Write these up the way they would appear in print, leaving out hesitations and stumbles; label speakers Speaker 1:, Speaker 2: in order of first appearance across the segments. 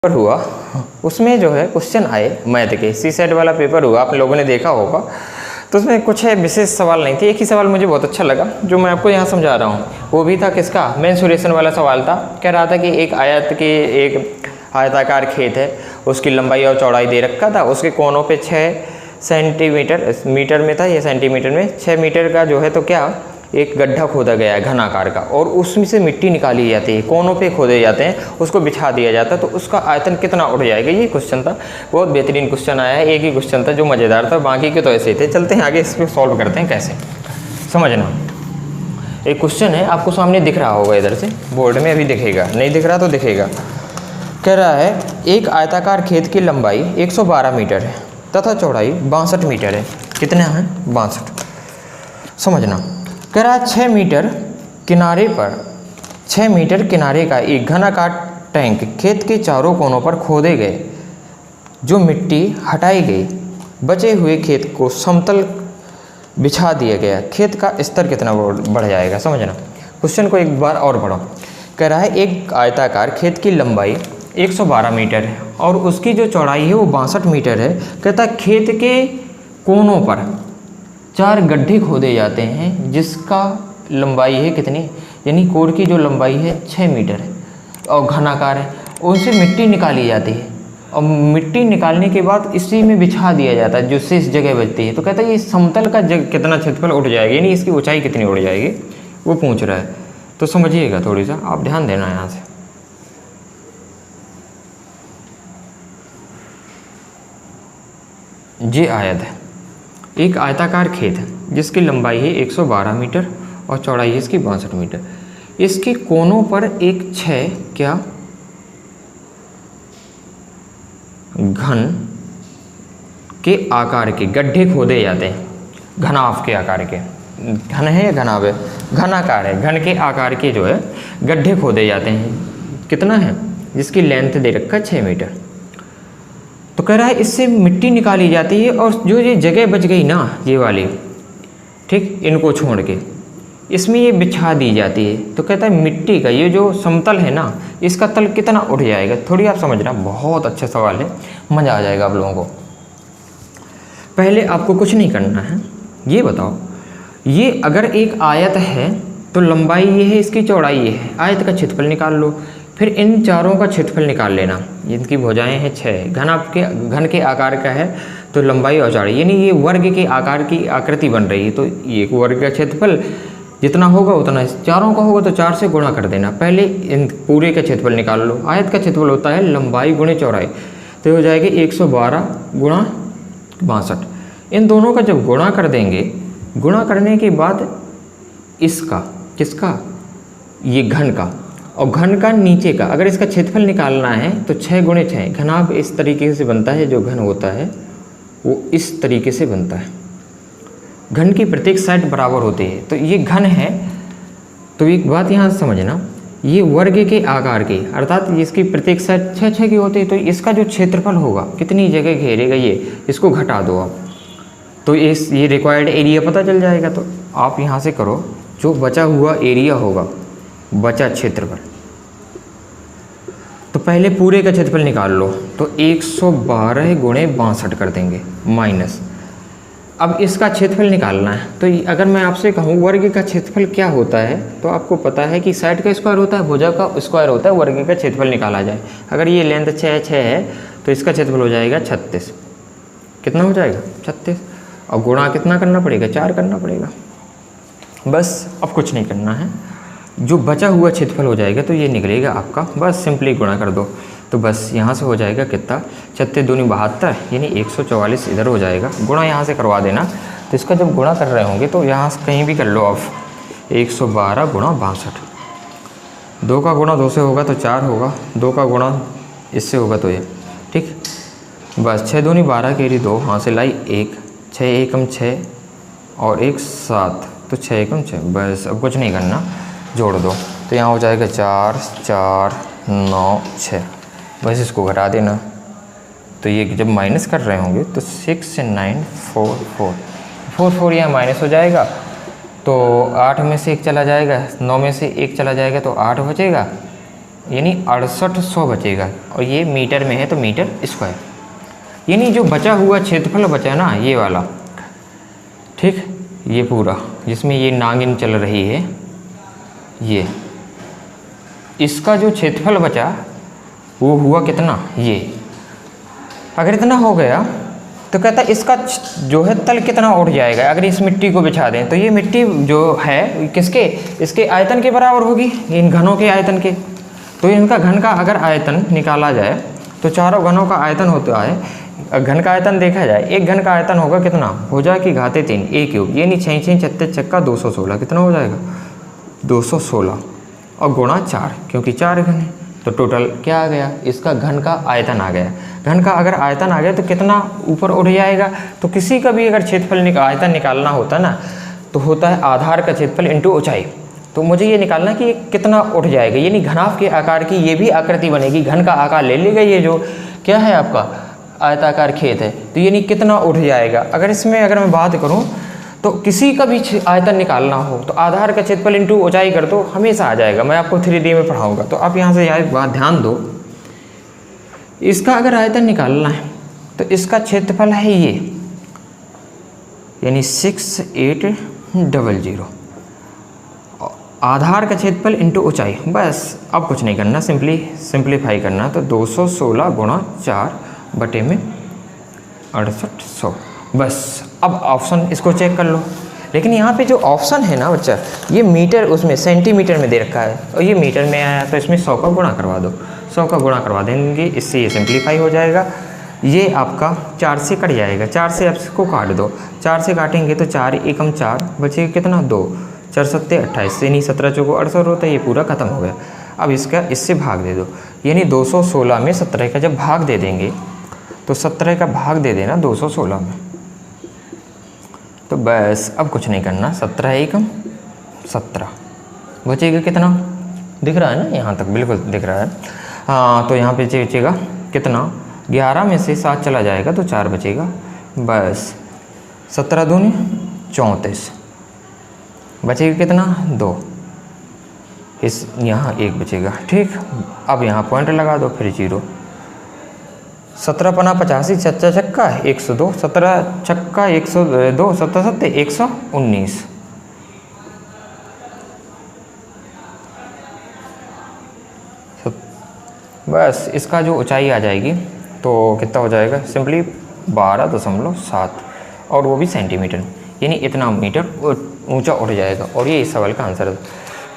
Speaker 1: Paper हुआ उसमें जो है क्वेश्चन आए मैथ के, सी सेट वाला पेपर हुआ, आप लोगों ने देखा होगा। तो उसमें कुछ है विशेष सवाल नहीं थे, एक ही सवाल मुझे बहुत अच्छा लगा जो मैं आपको यहाँ समझा रहा हूँ। वो भी था किसका, मेंसुरेशन वाला सवाल था। कह रहा था कि एक आयताकार खेत है, उसकी लंबाई और चौड़ाई दे रखा था, उसके कोनों पे 6 सेंटीमीटर, मीटर में था या सेंटीमीटर में, 6 मीटर का जो है तो क्या एक गड्ढा खोदा गया है घन आकार का, और उसमें से मिट्टी निकाली जाती है, कोनों पे खोदे जाते हैं, उसको बिछा दिया जाता है, तो उसका आयतन कितना उठ जाएगा। ये क्वेश्चन था, बहुत बेहतरीन क्वेश्चन आया है। एक ही क्वेश्चन था जो मज़ेदार था, बाकी के तो ऐसे ही थे। चलते हैं आगे, इसको सॉल्व करते हैं कैसे, समझना। एक क्वेश्चन है, आपको सामने दिख रहा होगा, इधर से बोर्ड में अभी दिखेगा, नहीं दिख रहा तो दिखेगा। कह रहा है एक आयताकार खेत की लंबाई 112 मीटर है तथा चौड़ाई 62 मीटर है। कितने हैं? 62। समझना। कह रहा है 6 मीटर किनारे का एक घनाकार टैंक खेत के चारों कोनों पर खोदे गए, जो मिट्टी हटाई गई, बचे हुए खेत को समतल बिछा दिया गया, खेत का स्तर कितना बढ़ जाएगा। समझना। क्वेश्चन को एक बार और पढ़ो। कह रहा है एक आयताकार खेत की लंबाई 112 मीटर है और उसकी जो चौड़ाई है वो 62 मीटर है। कहता है खेत के कोनों पर 4 गड्ढे खोदे जाते हैं, जिसका लंबाई है कितनी, यानी कोर की जो लंबाई है 6 मीटर है और घनाकार है। उनसे मिट्टी निकाली जाती है और मिट्टी निकालने के बाद इसी में बिछा दिया जाता है, जो शेष जगह बचती है। तो कहता है ये समतल का कितना क्षेत्रफल उठ जाएगा, यानी इसकी ऊंचाई कितनी उड़ जाएगी, वो पूछ रहा है। तो समझिएगा, थोड़ी सा आप ध्यान देना यहाँ से। ये आयत है, एक आयताकार खेत है जिसकी लंबाई है 112 मीटर और चौड़ाई है इसकी 62 मीटर। इसके कोनों पर एक 6 क्या घन के आकार के गड्ढे खोदे जाते हैं, घनाभ के आकार के, घन है या घनाभ है, घनाकार है, घन के आकार के जो है गड्ढे खोदे जाते हैं। कितना है, जिसकी लेंथ दे रखा है 6 मीटर। तो कह रहा है इससे मिट्टी निकाली जाती है और जो ये जगह बच गई ना, ये वाली, ठीक, इनको छोड़ के इसमें ये बिछा दी जाती है। तो कहता है मिट्टी का ये जो समतल है ना, इसका तल कितना उठ जाएगा। थोड़ी आप समझना, बहुत अच्छा सवाल है, मज़ा आ जाएगा आप लोगों को। पहले आपको कुछ नहीं करना है, ये बताओ, ये अगर एक आयत है तो लंबाई ये है, इसकी चौड़ाई ये है, आयत का क्षेत्रफल निकाल लो, फिर इन चारों का क्षेत्रफल निकाल लेना। इनकी भुजाएं हैं 6, घन के आकार का है तो लंबाई और चौड़ाई, यानी ये वर्ग के आकार की आकृति बन रही है। तो ये वर्ग का क्षेत्रफल जितना होगा उतना, चारों का होगा तो 4 से गुणा कर देना। पहले इन पूरे का क्षेत्रफल निकाल लो। आयत का क्षेत्रफल होता है लंबाई गुणे चौड़ाई, तो हो जाएगी 112 गुणा 62। इन दोनों का जब गुणा कर देंगे, गुणा करने के बाद इसका, किसका, ये घन का, और घन का नीचे का, अगर इसका क्षेत्रफल निकालना है तो 6 गुणे 6, घनाभ इस तरीके से बनता है, जो घन होता है वो इस तरीके से बनता है। घन की प्रत्येक साइड बराबर होती है, तो ये घन है। तो एक बात यहाँ समझना, ये वर्ग के आकार की, अर्थात इसकी प्रत्येक साइड 6 की होती है, तो इसका जो क्षेत्रफल होगा, कितनी जगह घेरेगा ये, इसको घटा दो आप, तो ये रिक्वायर्ड एरिया पता चल जाएगा। तो आप यहाँ से करो, जो बचा हुआ एरिया होगा, बचा क्षेत्रफल, तो पहले पूरे का क्षेत्रफल निकाल लो, तो 112 गुणे 62 कर देंगे, माइनस। अब इसका क्षेत्रफल निकालना है, तो अगर मैं आपसे कहूँ वर्ग का क्षेत्रफल क्या होता है, तो आपको पता है कि साइड का स्क्वायर होता है, भुजा का स्क्वायर होता है, वर्ग का क्षेत्रफल निकाला जाए। अगर ये लेंथ 6 है तो इसका क्षेत्रफल हो जाएगा 36। कितना हो जाएगा? 36। और गुणा कितना करना पड़ेगा? 4 करना पड़ेगा। बस, अब कुछ नहीं करना है, जो बचा हुआ क्षेत्रफल हो जाएगा तो ये निकलेगा आपका, बस सिंपली गुणा कर दो। तो बस यहाँ से हो जाएगा कितना, 36 दूनी 72, यानी 144 इधर हो जाएगा। गुणा यहाँ से करवा देना, तो इसका जब गुणा कर रहे होंगे तो यहाँ से कहीं भी कर लो आप, 112 गुणा 62, 2 का गुणा 2 से होगा तो 4 होगा, 2 का गुणा इससे होगा तो ये, ठीक। बस 6 दूनी 12 केरी 2, हाँ से लाई 1, 6 एकम 6 और 1 7, तो 6 एकम 6। बस अब कुछ नहीं करना, जोड़ दो, तो यहाँ हो जाएगा 4 4 9 6, बस इसको घटा देना। तो ये जब माइनस कर रहे होंगे तो 6 9 4 4 4 4 यहाँ माइनस हो जाएगा, तो 8 में से 1 चला जाएगा, 9 में से 1 चला जाएगा तो 8 बचेगा, यानी 6800 बचेगा, और ये मीटर में है तो मीटर स्क्वायर। यानी जो बचा हुआ क्षेत्रफल बचा ना ये वाला, ठीक, ये पूरा जिसमें ये नागिन चल रही है, ये इसका जो क्षेत्रफल बचा वो हुआ कितना, ये अगर इतना हो गया तो कहता है इसका जो है तल कितना उठ जाएगा। अगर इस मिट्टी को बिछा दें तो ये मिट्टी जो है किसके, इसके आयतन के बराबर होगी, इन घनों के आयतन के। तो इनका घन का अगर आयतन निकाला जाए तो चारों घनों का आयतन होता है, घन का आयतन देखा जाए, एक घन का आयतन होगा कितना, भुजा की घाते 3 a क्यूब, ये नहीं 6 6 36 चक्का 216, कितना हो जाएगा 216, और गुणा 4 क्योंकि 4 घन है, तो टोटल क्या आ गया, इसका घन का आयतन आ गया। घन का अगर आयतन आ गया तो कितना ऊपर उठ जाएगा। तो किसी का भी अगर क्षेत्रफल आयतन निकालना होता ना तो होता है आधार का क्षेत्रफल इंटू ऊंचाई। तो मुझे ये निकालना कि ये कितना उठ जाएगा, यानी घनाभ के आकार की ये भी आकृति बनेगी, घन का आकार ले लेगा, ये जो क्या है आपका आयताकार खेत है, तो यानी कितना उठ जाएगा। अगर इसमें अगर मैं बात करूँ तो किसी का भी आयतन निकालना हो तो आधार का क्षेत्रफल इंटू ऊंचाई कर दो, हमेशा आ जाएगा। मैं आपको 3D में पढ़ाऊंगा, तो आप यहाँ से एक बात ध्यान दो, इसका अगर आयतन निकालना है तो इसका क्षेत्रफल है ये, यानी 6800, आधार का क्षेत्रफल इंटू ऊंचाई, बस अब कुछ नहीं करना, सिंप्लीफाई करना। तो 216 गुणा 4 बटे में 6800, बस। अब ऑप्शन इसको चेक कर लो, लेकिन यहाँ पे जो ऑप्शन है ना बच्चा, ये मीटर उसमें सेंटीमीटर में दे रखा है और ये मीटर में आया, तो इसमें 100 का गुणा करवा दो, 100 का गुणा करवा देंगे, इससे ये सिंप्लीफाई हो जाएगा। ये आपका 4 से कट जाएगा, 4 से इसको काट दो, 4 से काटेंगे तो 4 एकम 4 बचेगा कितना 2, 4 सत्ते 28, यानी 17 चौको 68 होता है, ये पूरा खत्म हो गया। अब इसका इससे भाग दे दो, यानी 216 में 17 का जब भाग दे देंगे तो 17 का भाग दे देना 216 में, तो बस अब कुछ नहीं करना, 17 एकम 17 बचेगा कितना, दिख रहा है ना, यहाँ तक बिल्कुल दिख रहा है। हाँ, तो यहाँ पे बचेगा कितना, 11 में से 7 चला जाएगा तो 4 बचेगा, बस। 17 दूनी 34, बचेगा कितना 2, इस यहाँ 1 बचेगा, ठीक। अब यहाँ पॉइंट लगा दो, फिर 0, 17 पना 85, 7 चक्का 102, 17 चक्का 102, 7 सत्ते 119, बस। इसका जो ऊंचाई आ जाएगी तो कितना हो जाएगा, सिंपली 12.7, और वो भी सेंटीमीटर, यानी इतना मीटर ऊंचा उठ जाएगा, और ये इस सवाल का आंसर है।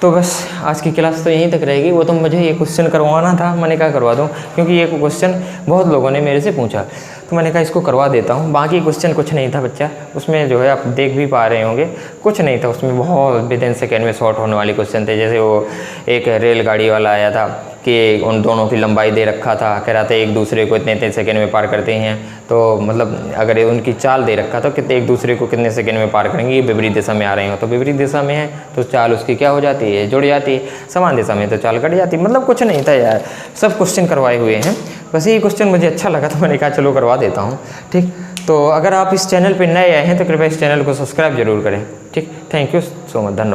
Speaker 1: तो बस आज की क्लास तो यहीं तक रहेगी। वो तो मुझे ये क्वेश्चन करवाना था, मैंने कहा करवा दूँ, क्योंकि ये क्वेश्चन बहुत लोगों ने मेरे से पूछा, तो मैंने कहा इसको करवा देता हूँ। बाकी क्वेश्चन कुछ नहीं था बच्चा, उसमें जो है आप देख भी पा रहे होंगे, कुछ नहीं था उसमें, बहुत विदिन सेकेंड में शॉर्ट होने वाले क्वेश्चन थे। जैसे वो एक रेलगाड़ी वाला आया था कि उन दोनों की लंबाई दे रखा था, कह रहा था एक दूसरे को इतने सेकंड में पार करते हैं, तो मतलब अगर उनकी चाल दे रखा था कितने एक दूसरे को कितने सेकंड में पार करेंगे, ये विपरीत दिशा में आ रहे हो, तो विपरीत दिशा में है तो चाल उसकी क्या हो जाती है, जुड़ जाती है, समान दिशा में तो चाल कट जाती है। मतलब कुछ नहीं था यार, सब क्वेश्चन करवाए हुए हैं, बस ये क्वेश्चन मुझे अच्छा लगा तो मैंने कहा चलो करवा देता हूँ, ठीक। तो अगर आप इस चैनल पर नए आए हैं तो कृपया इस चैनल को सब्सक्राइब जरूर करें, ठीक। थैंक यू सो मच, धन्यवाद।